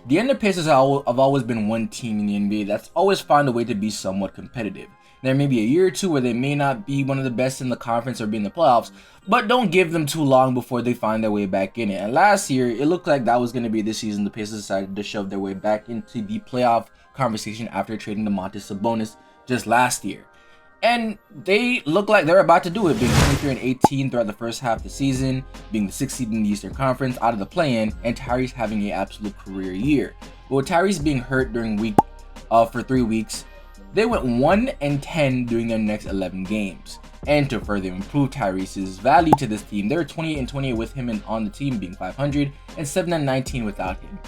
The Indiana Pacers have always been one team in the NBA that's always found a way to be somewhat competitive. There may be a year or two where they may not be one of the best in the conference or be in the playoffs, but don't give them too long before they find their way back in it. And last year, it looked like that was going to be this season. The Pacers decided to shove their way back into the playoff conversation after trading Domantas Sabonis just last year. And they look like they're about to do it, being 23-18 throughout the first half of the season, being the 6th seed in the Eastern Conference out of the play-in, and Tyrese having an absolute career year. But with Tyrese being hurt during for 3 weeks, they went 1-10 during their next 11 games. And to further improve Tyrese's value to this team, they were 28-28 with him on the team, being 500, and 7-19 without him.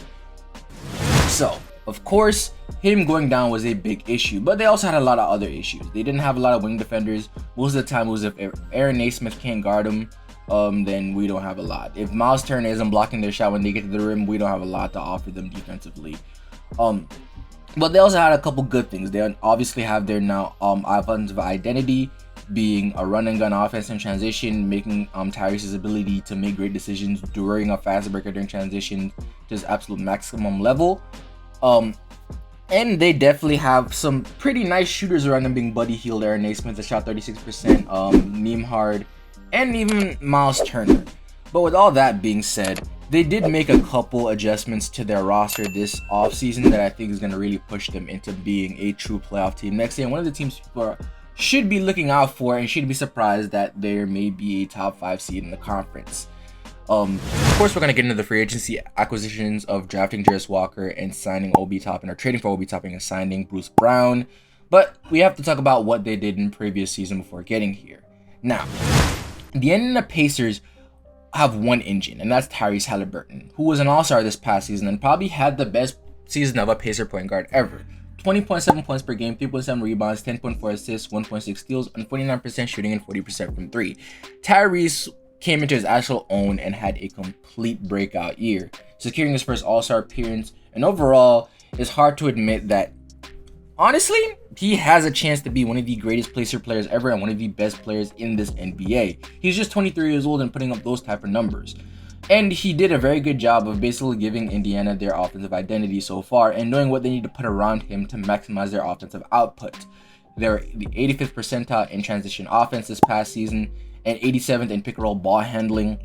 So, of course, him going down was a big issue, but they also had a lot of other issues. They didn't have a lot of wing defenders. Most of the time, it was if Aaron Naismith can't guard him, then we don't have a lot. If Miles Turner isn't blocking their shot when they get to the rim, we don't have a lot to offer them defensively. But they also had a couple good things. They obviously have their now offensive identity, being a run and gun offense in transition, making Tyrese's ability to make great decisions during a fast breaker during transition to his absolute maximum level. And they definitely have some pretty nice shooters around them, being Buddy Hield, Aaron Naismith, that shot 36%, Nembhard, and even Miles Turner. But with all that being said, they did make a couple adjustments to their roster this offseason that I think is going to really push them into being a true playoff team next year. And one of the teams people should be looking out for and should be surprised that there may be a top 5 seed in the conference. Of course, we're going to get into the free agency acquisitions of drafting Jarris Walker and signing Obi Toppin, or trading for Obi Toppin and signing Bruce Brown. But we have to talk about what they did in previous season before getting here. Now, the Indiana Pacers have one engine, and that's Tyrese Haliburton, who was an all-star this past season and probably had the best season of a Pacer point guard ever. 20.7 points per game, 3.7 rebounds, 10.4 assists, 1.6 steals, and 49% shooting and 40% from 3. Tyrese came into his actual own and had a complete breakout year, securing his first all-star appearance, and overall, it's hard to admit that, honestly, he has a chance to be one of the greatest placer players ever and one of the best players in this NBA. He's just 23 years old and putting up those type of numbers. And he did a very good job of basically giving Indiana their offensive identity so far and knowing what they need to put around him to maximize their offensive output. They're the 85th percentile in transition offense this past season and 87th in pick-and-roll ball handling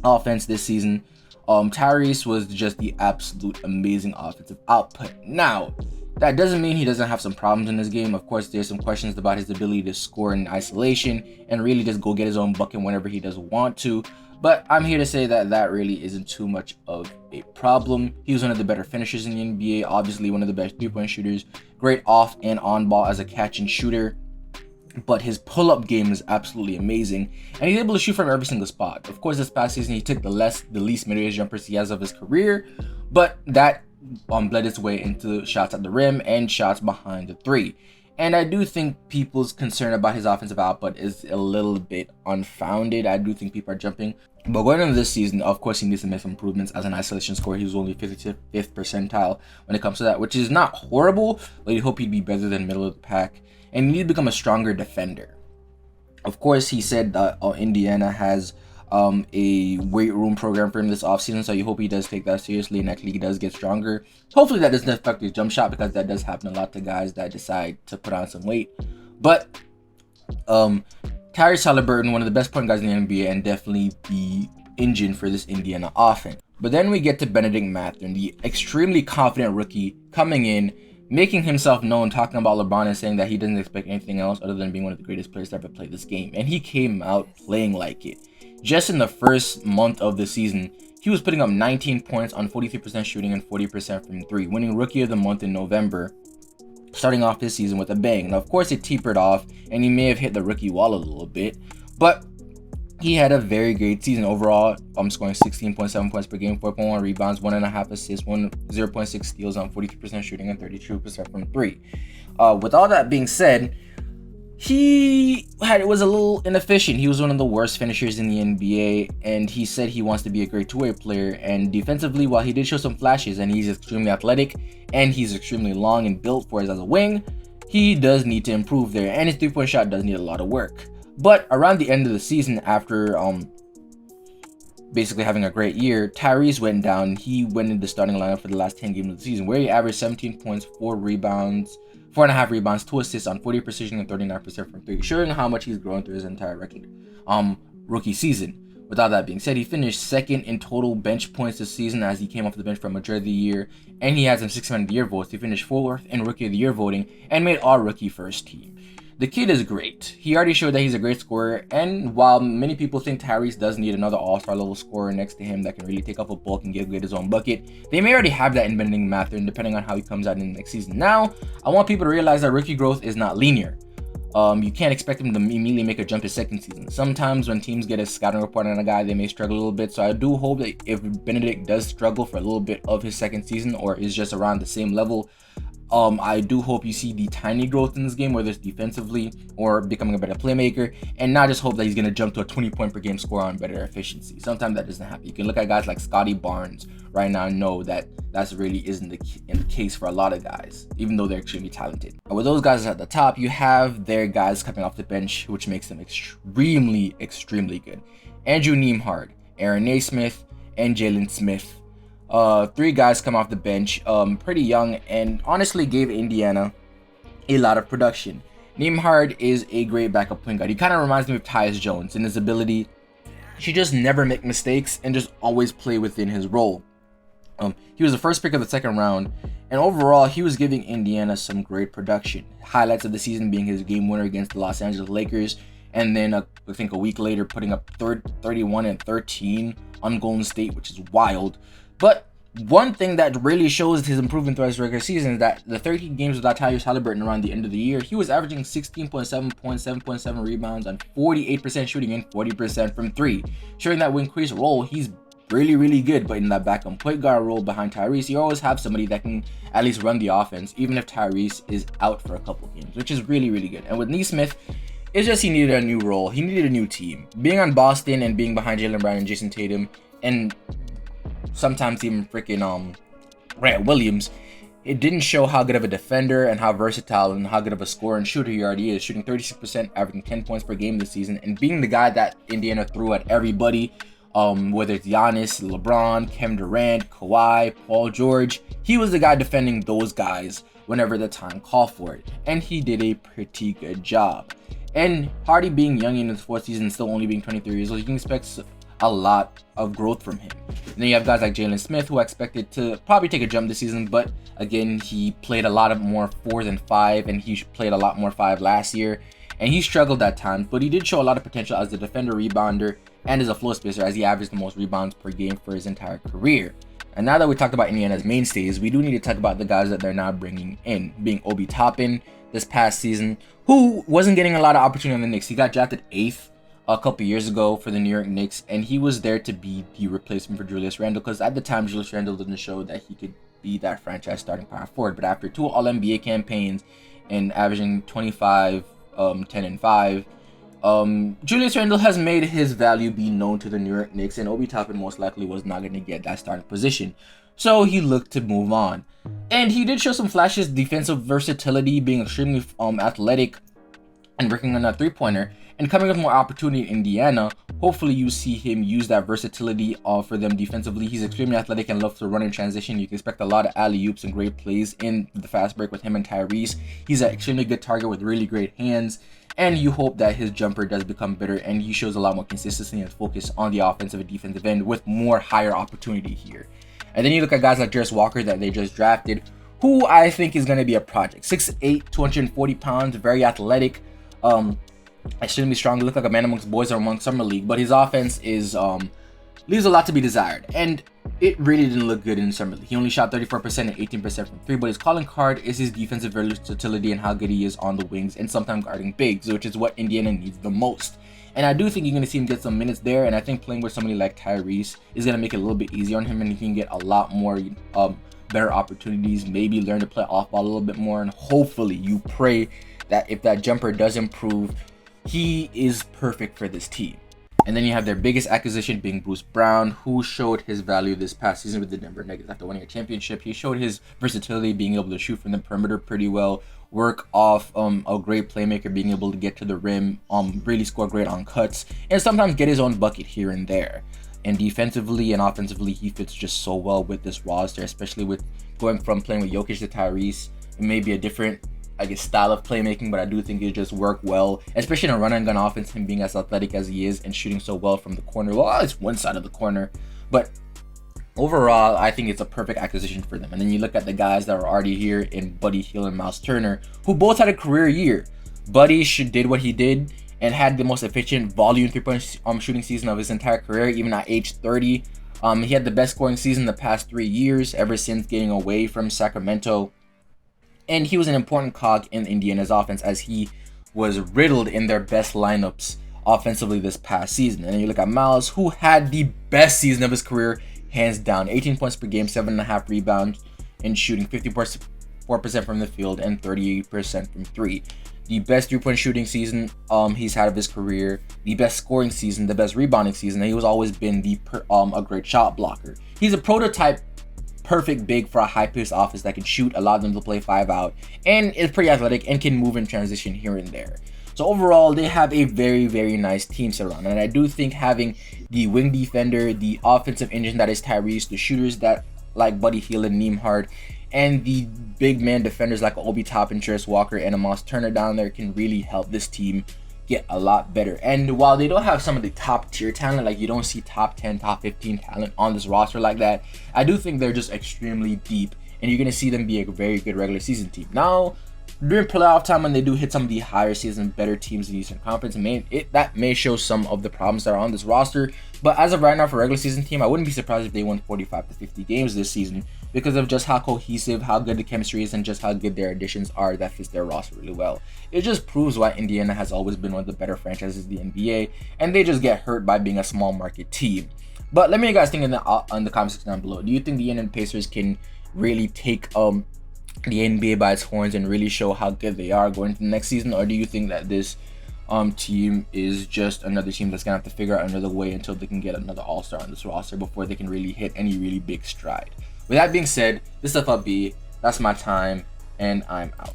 offense this season. Tyrese was just the absolute amazing offensive output. Now, that doesn't mean he doesn't have some problems in this game. Of course, there's some questions about his ability to score in isolation and really just go get his own bucket whenever he does want to. But I'm here to say that that really isn't too much of a problem. He was one of the better finishers in the NBA, obviously one of the best three-point shooters, great off and on ball as a catch and shooter. But his pull-up game is absolutely amazing, and he's able to shoot from every single spot. Of course, this past season, he took the least mid-range jumpers he has of his career, but that bled its way into shots at the rim and shots behind the three. And I do think people's concern about his offensive output is a little bit unfounded. I do think people are jumping. But going into this season, of course, he needs to make some improvements as an isolation scorer. He was only 55th percentile when it comes to that, which is not horrible, but you hope he'd be better than middle of the pack. And he needs to become a stronger defender. Of course, he said that Indiana has a weight room program for him this offseason, so you hope he does take that seriously and actually he does get stronger. Hopefully that doesn't affect his jump shot, because that does happen a lot to guys that decide to put on some weight. But Tyrese Haliburton, one of the best point guards in the NBA and definitely the engine for this Indiana offense. But then we get to Bennedict Mathurin, the extremely confident rookie coming in, making himself known, talking about LeBron and saying that he doesn't expect anything else other than being one of the greatest players to ever play this game. And he came out playing like it. Just in the first month of the season, he was putting up 19 points on 43% shooting and 40% from 3, winning Rookie of the Month in November, starting off his season with a bang. Now, of course, it tapered off, and he may have hit the rookie wall a little bit, but he had a very great season overall. Scoring 16.7 points per game, 4.1 rebounds, 1.5 assists, 0.6 steals on 43% shooting and 32% from 3. With all that being said, was a little inefficient. He was one of the worst finishers in the NBA, and he said he wants to be a great two-way player. And defensively, while he did show some flashes, and he's extremely athletic, and he's extremely long and built for it as a wing, he does need to improve there, and his three-point shot does need a lot of work. But around the end of the season, after basically having a great year, Tyrese went down. He went into the starting lineup for the last 10 games of the season, where he averaged 17 points, 4.5 rebounds, 2 assists on 40 precision and 39% from 3, showing how much he's grown through his entire rookie season. With all that being said, he finished second in total bench points this season as he came off the bench for a majority of the year, and he had some 6 Man of the Year votes. He finished fourth in Rookie of the Year voting and made all rookie first team. The kid is great. He already showed that he's a great scorer, and while many people think Tyrese does need another all-star level scorer next to him that can really take up a bulk and get his own bucket, they may already have that in Bennedict Mathurin, depending on how he comes out in the next season. Now, I want people to realize that rookie growth is not linear. You can't expect him to immediately make a jump to second season. Sometimes when teams get a scouting report on a guy, they may struggle a little bit. So I do hope that if Bennedict does struggle for a little bit of his second season or is just around the same level, I do hope you see the tiny growth in this game, whether it's defensively or becoming a better playmaker, and not just hope that he's going to jump to a 20-point per game score on better efficiency. Sometimes that doesn't happen. You can look at guys like Scotty Barnes right now and know that that's really isn't the case for a lot of guys, even though they're extremely talented. And with those guys at the top, you have their guys coming off the bench, which makes them extremely good. Andrew Nembhard, Aaron Naismith, and Jalen Smith. 3 guys come off the bench, pretty young, and honestly gave Indiana a lot of production. Nembhard is a great backup point guard. He kind of reminds me of Tyus Jones in his ability to just never make mistakes and just always play within his role. He was the first pick of the second round, and overall he was giving Indiana some great production. Highlights of the season being his game winner against the Los Angeles Lakers, and then I think a week later putting up 31 and 13 on Golden State, which is wild. But one thing that really shows his improvement throughout his regular season is that the 13 games without Tyrese Haliburton around the end of the year, he was averaging 16.7 points, 7.7 rebounds, on 48% shooting and 40% from 3, showing that when Chris roll, he's really good. But in that backup point guard role behind Tyrese, you always have somebody that can at least run the offense, even if Tyrese is out for a couple games, which is really good. And with Nesmith, it's just he needed a new role. He needed a new team. Being on Boston and being behind Jaylen Brown and Jason Tatum, and sometimes even freaking Grant Williams, it didn't show how good of a defender and how versatile and how good of a scorer and shooter he already is, shooting 36%, averaging 10 points per game this season, and being the guy that Indiana threw at everybody, whether it's Giannis, LeBron, Kevin Durant, Kawhi, Paul George. He was the guy defending those guys whenever the time called for it, and he did a pretty good job. And Hardy being young in his 4th season, still only being 23 years old, you can expect a lot of growth from him. And then you have guys like Jalen Smith, who I expected to probably take a jump this season, but again, he played a lot of more 4 than 5, and he played a lot more 5 last year, and he struggled at times, but he did show a lot of potential as a defender, rebounder, and as a floor spacer, as he averaged the most rebounds per game for his entire career. And now that we talked about Indiana's mainstays, we do need to talk about the guys that they're now bringing in, being Obi Toppin this past season, who wasn't getting a lot of opportunity on the Knicks. He got drafted 8th a couple years ago for the New York Knicks, and he was there to be the replacement for Julius Randle, because at the time Julius Randle didn't show that he could be that franchise starting power forward. But after 2 All-NBA campaigns and averaging 25, 10 and 5, Julius Randle has made his value be known to the New York Knicks, and Obi Toppin most likely was not going to get that starting position, so he looked to move on. And he did show some flashes, defensive versatility, being extremely athletic and working on that 3-pointer, and coming with more opportunity in Indiana. Hopefully you see him use that versatility for them defensively. He's extremely athletic and loves to run in transition. You can expect a lot of alley-oops and great plays in the fast break with him and Tyrese. He's an extremely good target with really great hands, and you hope that his jumper does become better and he shows a lot more consistency and focus on the offensive and defensive end with more higher opportunity here. And then you look at guys like Jarris Walker that they just drafted, who I think is going to be a project. 6'8", 240 pounds, very athletic, extremely strong. Look like a man amongst boys or among summer league, but his offense is leaves a lot to be desired, and it really didn't look good in summer league. He only shot 34% and 18% from 3, but his calling card is his defensive versatility and how good he is on the wings and sometimes guarding bigs, which is what Indiana needs the most. And I do think you're going to see him get some minutes there, and I think playing with somebody like Tyrese is going to make it a little bit easier on him, and he can get a lot more better opportunities, maybe learn to play off ball a little bit more, and hopefully you pray that if that jumper does improve, he is perfect for this team. And then you have their biggest acquisition being Bruce Brown, who showed his value this past season with the Denver Nuggets after winning a championship. He showed his versatility, being able to shoot from the perimeter pretty well, work off a great playmaker, being able to get to the rim, really score great on cuts, and sometimes get his own bucket here and there. And defensively and offensively, he fits just so well with this roster, especially with going from playing with Jokic to Tyrese. It may be a different, I guess, style of playmaking, but I do think it just work well, especially in a run and gun offense, him being as athletic as he is and shooting so well from the corner. Well, it's one side of the corner, but overall, I think it's a perfect acquisition for them. And then you look at the guys that are already here in Buddy Hield and Miles Turner, who both had a career year. Buddy did what he did and had the most efficient volume three-point shooting season of his entire career, even at age 30. He had the best scoring season the past 3 years, ever since getting away from Sacramento. And he was an important cog in Indiana's offense, as he was riddled in their best lineups offensively this past season. And then you look at Miles, who had the best season of his career, hands down. 18 points per game, 7.5 rebounds, and shooting 54% from the field and 38% from three. The best three-point shooting season he's had of his career, the best scoring season, the best rebounding season, and he was always been a great shot blocker. He's a prototype perfect big for a high-paced offense that can shoot, allow them to play 5 out, and is pretty athletic and can move in transition here and there. So overall, they have a very, very nice team set around, and I do think having the wing defender, the offensive engine that is Tyrese, the shooters that like Buddy Hield and Nembhard, and the big man defenders like Obi Toppin, Tyrese Walker, and Miles Turner down there can really help this team get a lot better. And while they don't have some of the top tier talent, like you don't see top 10, top 15 talent on this roster like that, I do think they're just extremely deep, and you're going to see them be a very good regular season team. Now, during playoff time, when they do hit some of the higher season, better teams in the Eastern Conference, that may show some of the problems that are on this roster. But as of right now, for a regular season team, I wouldn't be surprised if they won 45 to 50 games this season, because of just how cohesive, how good the chemistry is, and just how good their additions are that fits their roster really well. It just proves why Indiana has always been one of the better franchises in the NBA, and they just get hurt by being a small market team. But let me know what you guys think in the comment section down below. Do you think the Indiana Pacers can really take the NBA by its horns and really show how good they are going into the next season, or do you think that this team is just another team that's gonna have to figure out another way until they can get another all-star on this roster before they can really hit any really big stride? With that being said, this is FLB, that's my time, and I'm out.